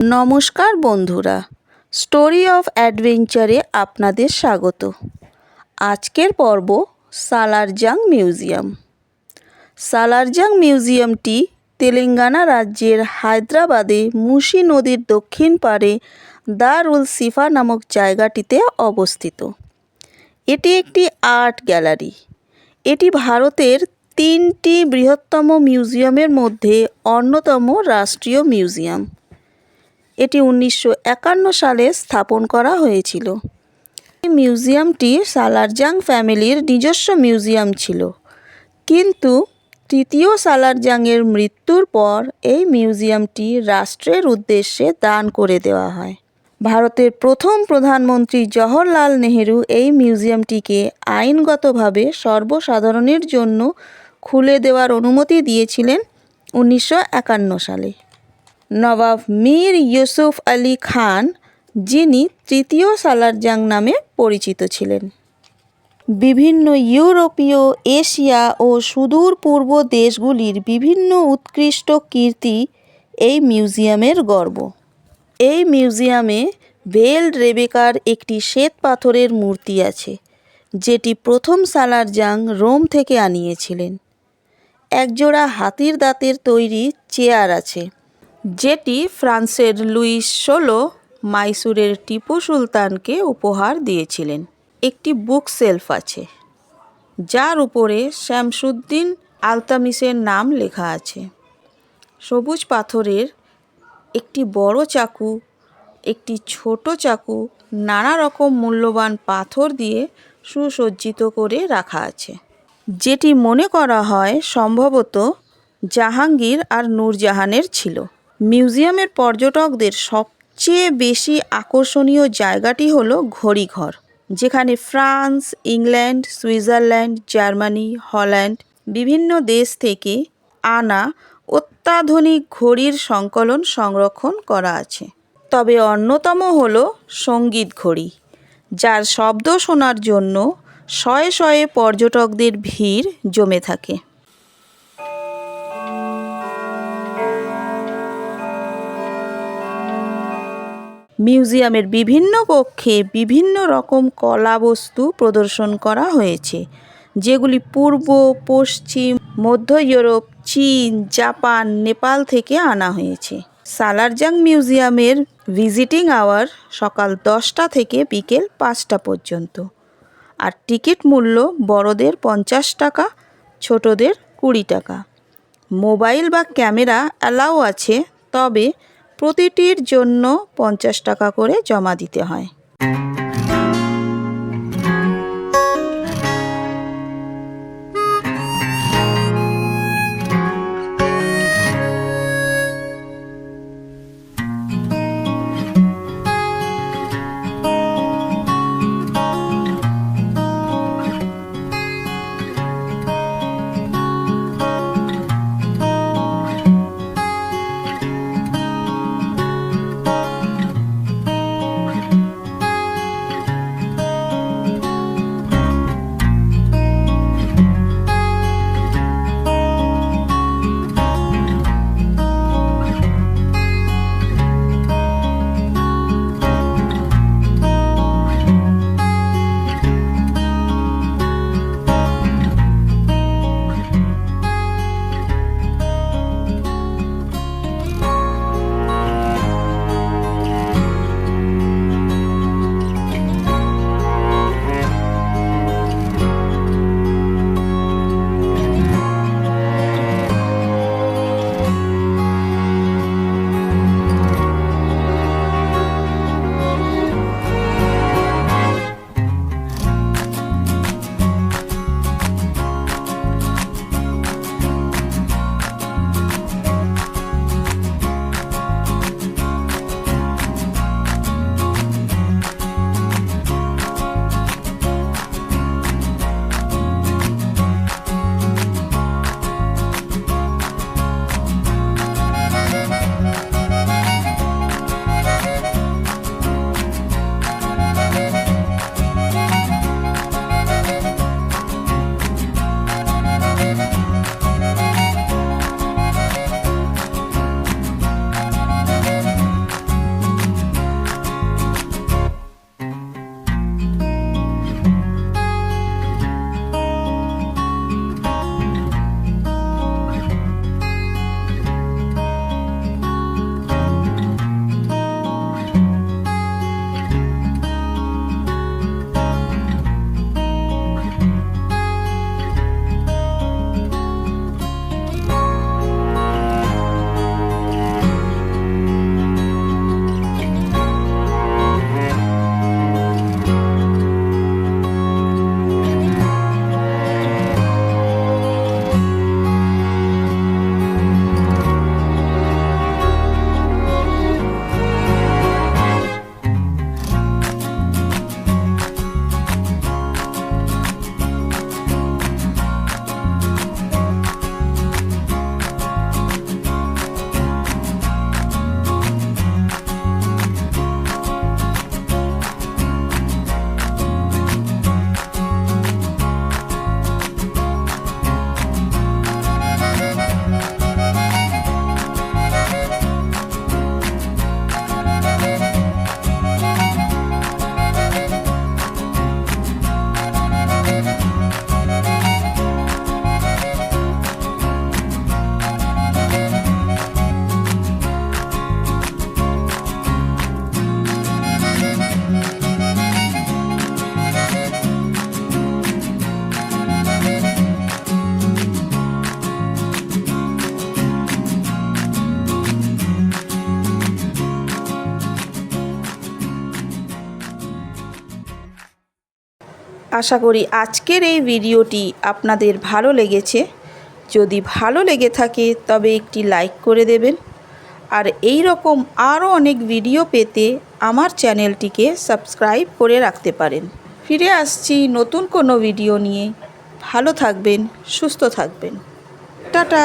নমস্কার বন্ধুরা, story of অ্যাডভেঞ্চারে আপনাদের স্বাগত। আজকের পর্ব সালারজাং মিউজিয়াম। সালারজাং মিউজিয়ামটি তেলেঙ্গানা রাজ্যের হায়দ্রাবাদে মুসি নদীর দক্ষিণ পাড়ে দারুল সিফা নামক জায়গাটিতে অবস্থিত। এটি একটি আর্ট গ্যালারি। এটি ভারতের 3টি বৃহত্তম মিউজিয়ামের মধ্যে অন্যতম রাষ্ট্রীয় মিউজিয়াম। এটি 1951 সালে স্থাপন করা হয়েছিল। এই মিউজিয়ামটি সালারজাং ফ্যামিলির নিজস্ব মিউজিয়াম ছিল, কিন্তু তৃতীয় সালারজাংয়ের মৃত্যুর পর এই মিউজিয়ামটি রাষ্ট্রের উদ্দেশ্যে দান করে দেওয়া হয়। ভারতের প্রথম প্রধানমন্ত্রী জওহরলাল নেহেরু এই মিউজিয়ামটিকে আইনগতভাবে সর্বসাধারণের জন্য খুলে দেওয়ার অনুমতি দিয়েছিলেন 1951 সালে। নবাব মীর ইউসুফ আলী খান, যিনি তৃতীয় সালারজাং নামে পরিচিত ছিলেন, বিভিন্ন ইউরোপীয়, এশিয়া ও সুদূর পূর্ব দেশগুলির বিভিন্ন উৎকৃষ্ট কীর্তি এই মিউজিয়ামের গর্ব। এই মিউজিয়ামে বেল রেবেকার একটি শ্বেত পাথরের মূর্তি আছে, যেটি প্রথম সালারজাং রোম থেকে আনিয়েছিলেন। একজোড়া হাতির দাঁতের তৈরি চেয়ার আছে, যেটি ফ্রান্সের লুইস 16 মাইসুরের টিপু সুলতানকে উপহার দিয়েছিলেন। একটি বুক শেলফ আছে, যার উপরে শামসুদ্দিন আলতামিসের নাম লেখা আছে। সবুজ পাথরের একটি বড় চাকু, একটি ছোট চাকু, নানা রকম মূল্যবান পাথর দিয়ে সুসজ্জিত করে রাখা আছে, যেটি মনে করা হয় সম্ভবত জাহাঙ্গীর আর নূরজাহানের ছিল। মিউজিয়ামের পর্যটকদের সবচেয়ে বেশি আকর্ষণীয় জায়গাটি হলো ঘড়িঘর, যেখানে France, England, Switzerland, Germany, Holland বিভিন্ন দেশ থেকে আনা অত্যাধুনিক ঘড়ির সংকলন সংরক্ষণ করা আছে। তবে অন্যতম হলো সঙ্গীত ঘড়ি, যার শব্দ শোনার জন্য শয়ে শয়ে পর্যটকদের ভিড় জমে থাকে। মিউজিয়ামের বিভিন্ন কক্ষে বিভিন্ন রকম কলা বস্তু প্রদর্শন করা হয়েছে, যেগুলি পূর্ব, পশ্চিম, মধ্য ইউরোপ, চীন, জাপান, নেপাল থেকে আনা হয়েছে। সালারজাং মিউজিয়ামের ভিজিটিং আওয়ার সকাল 10টা থেকে বিকেল 5টা পর্যন্ত, আর টিকিট মূল্য বড়দের 50 টাকা, ছোটদের 20 টাকা। মোবাইল বা ক্যামেরা অ্যালাউ আছে, তবে প্রতিটির জন্য 50 টাকা করে জমা দিতে হয়। আশা করি আজকের এই ভিডিওটি আপনাদের ভালো লেগেছে। যদি ভালো লেগে থাকে তবে একটি লাইক করে দেবেন। আর এই রকম আরও অনেক ভিডিও পেতে আমার চ্যানেলটিকে সাবস্ক্রাইব করে রাখতে পারেন। ফিরে আসছি নতুন কোনো ভিডিও নিয়ে। ভালো থাকবেন, সুস্থ থাকবেন। টাটা।